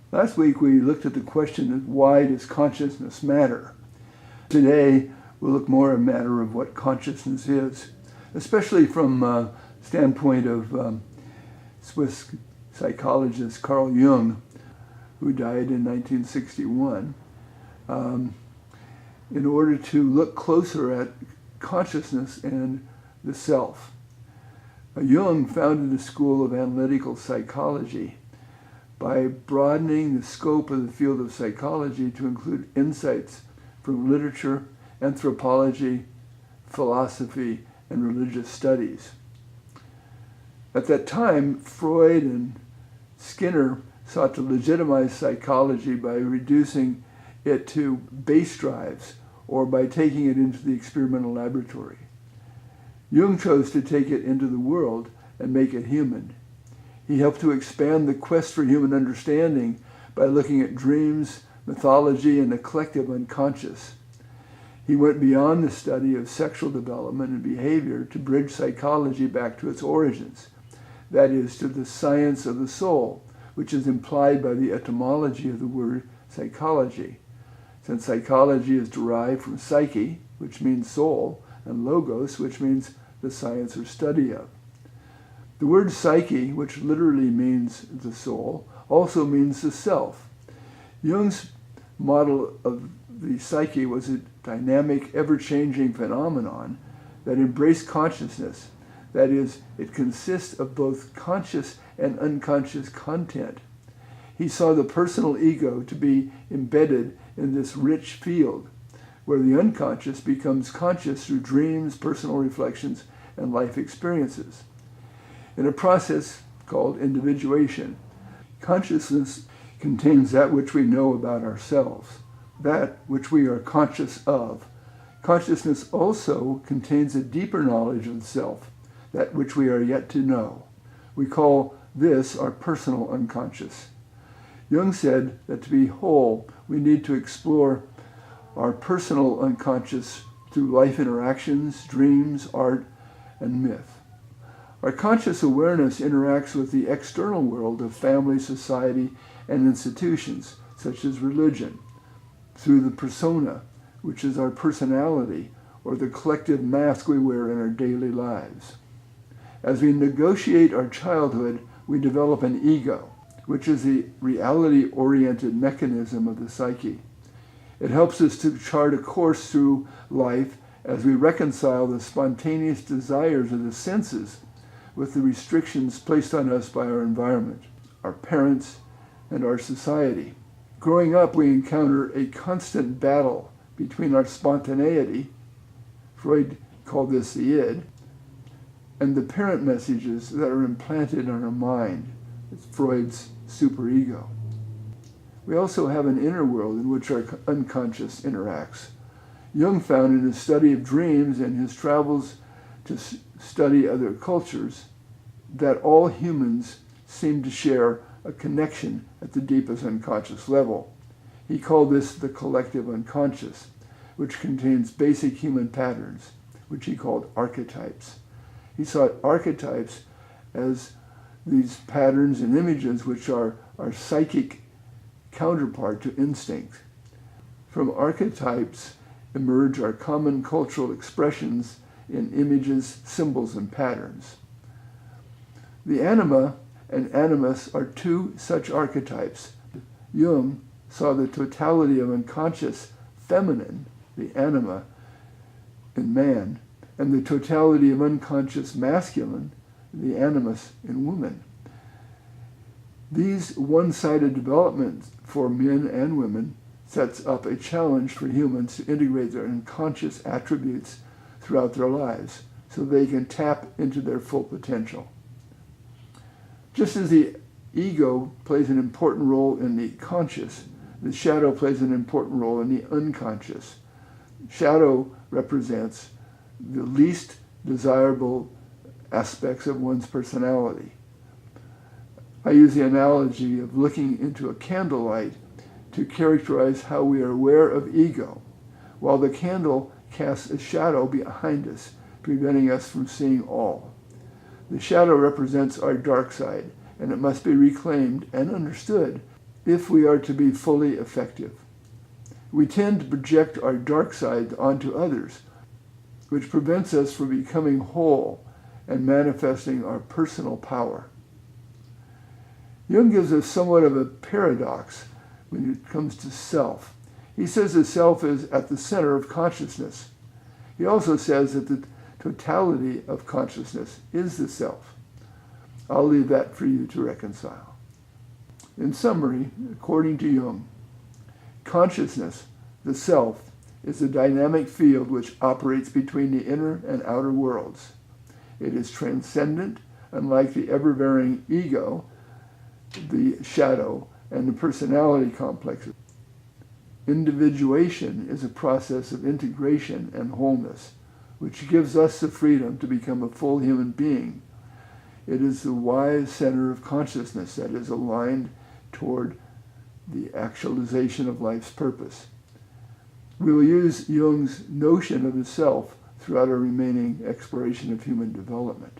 Last week we looked at the question of why does consciousness matter? Today we'll look more at a matter of what consciousness is, especially from the standpoint of Swiss psychologist Carl Jung, who died in 1961, in order to look closer at consciousness and the self. Jung founded the School of Analytical Psychology by broadening the scope of the field of psychology to include insights from literature, anthropology, philosophy, and religious studies. At that time, Freud and Skinner sought to legitimize psychology by reducing it to base drives or by taking it into the experimental laboratory. Jung chose to take it into the world and make it human. He helped to expand the quest for human understanding by looking at dreams, mythology, and the collective unconscious. He went beyond the study of sexual development and behavior to bridge psychology back to its origins, that is, to the science of the soul, which is implied by the etymology of the word psychology. Since psychology is derived from psyche, which means soul, and logos, which means the science or study of. The word psyche, which literally means the soul, also means the self. Jung's model of the psyche was a dynamic, ever-changing phenomenon that embraced consciousness. That is, it consists of both conscious and unconscious content. He saw the personal ego to be embedded in this rich field, where the unconscious becomes conscious through dreams, personal reflections, and life experiences. In a process called individuation, consciousness contains that which we know about ourselves, that which we are conscious of. Consciousness also contains a deeper knowledge of the self, that which we are yet to know. We call this our personal unconscious. Jung said that to be whole, we need to explore our personal unconscious through life interactions, dreams, art, and myth. Our conscious awareness interacts with the external world of family, society, and institutions, such as religion, through the persona, which is our personality, or the collective mask we wear in our daily lives. As we negotiate our childhood, we develop an ego, which is the reality-oriented mechanism of the psyche. It helps us to chart a course through life as we reconcile the spontaneous desires of the senses with the restrictions placed on us by our environment, our parents, and our society. Growing up, we encounter a constant battle between our spontaneity, Freud called this the id, and the parent messages that are implanted in our mind. It's Freud's superego. We also have an inner world in which our unconscious interacts. Jung found in his study of dreams and his travels to study other cultures that all humans seem to share a connection at the deepest unconscious level. He called this the collective unconscious, which contains basic human patterns, which he called archetypes. He saw archetypes as these patterns and images which are our psychic counterpart to instinct. From archetypes emerge our common cultural expressions in images, symbols, and patterns. The anima and animus are two such archetypes. Jung saw the totality of unconscious feminine, the anima, in man, and the totality of unconscious masculine, the animus, in woman. These one-sided developments for men and women sets up a challenge for humans to integrate their unconscious attributes throughout their lives so they can tap into their full potential. Just as the ego plays an important role in the conscious, the shadow plays an important role in the unconscious. Shadow represents the least desirable aspects of one's personality. I use the analogy of looking into a candlelight to characterize how we are aware of ego, while the candle casts a shadow behind us, preventing us from seeing all. The shadow represents our dark side, and it must be reclaimed and understood if we are to be fully effective. We tend to project our dark side onto others, which prevents us from becoming whole and manifesting our personal power. Jung gives us somewhat of a paradox when it comes to self. He says the self is at the center of consciousness. He also says that the totality of consciousness is the self. I'll leave that for you to reconcile. In summary, according to Jung, consciousness, the self, is a dynamic field which operates between the inner and outer worlds. It is transcendent, unlike the ever-varying ego, the shadow, and the personality complexes. Individuation is a process of integration and wholeness, which gives us the freedom to become a full human being. It is the wise center of consciousness that is aligned toward the actualization of life's purpose. We will use Jung's notion of the self throughout our remaining exploration of human development.